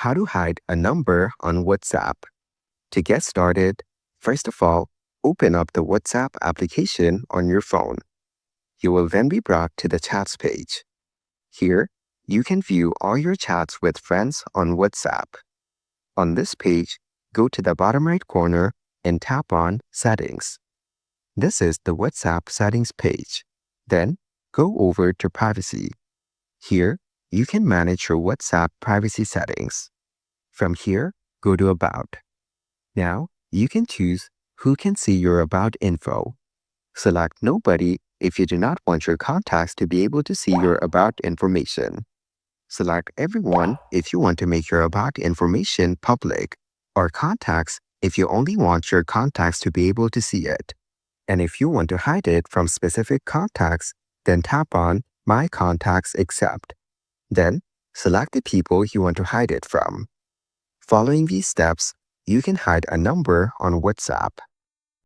How to hide a number on WhatsApp. To get started, first of all, open up the WhatsApp application on your phone. You will then be brought to the chats page. Here, you can view all your chats with friends on WhatsApp. On this page, go to the bottom right corner and tap on Settings. This is the WhatsApp settings page. Then, go over to Privacy. Here, you can manage your WhatsApp privacy settings. From here, go to About. Now, you can choose who can see your About info. Select Nobody if you do not want your contacts to be able to see your About information. Select Everyone if you want to make your About information public, or Contacts if you only want your contacts to be able to see it. And if you want to hide it from specific contacts, then tap on My Contacts Except. Then, select the people you want to hide it from. Following these steps, you can hide a number on WhatsApp.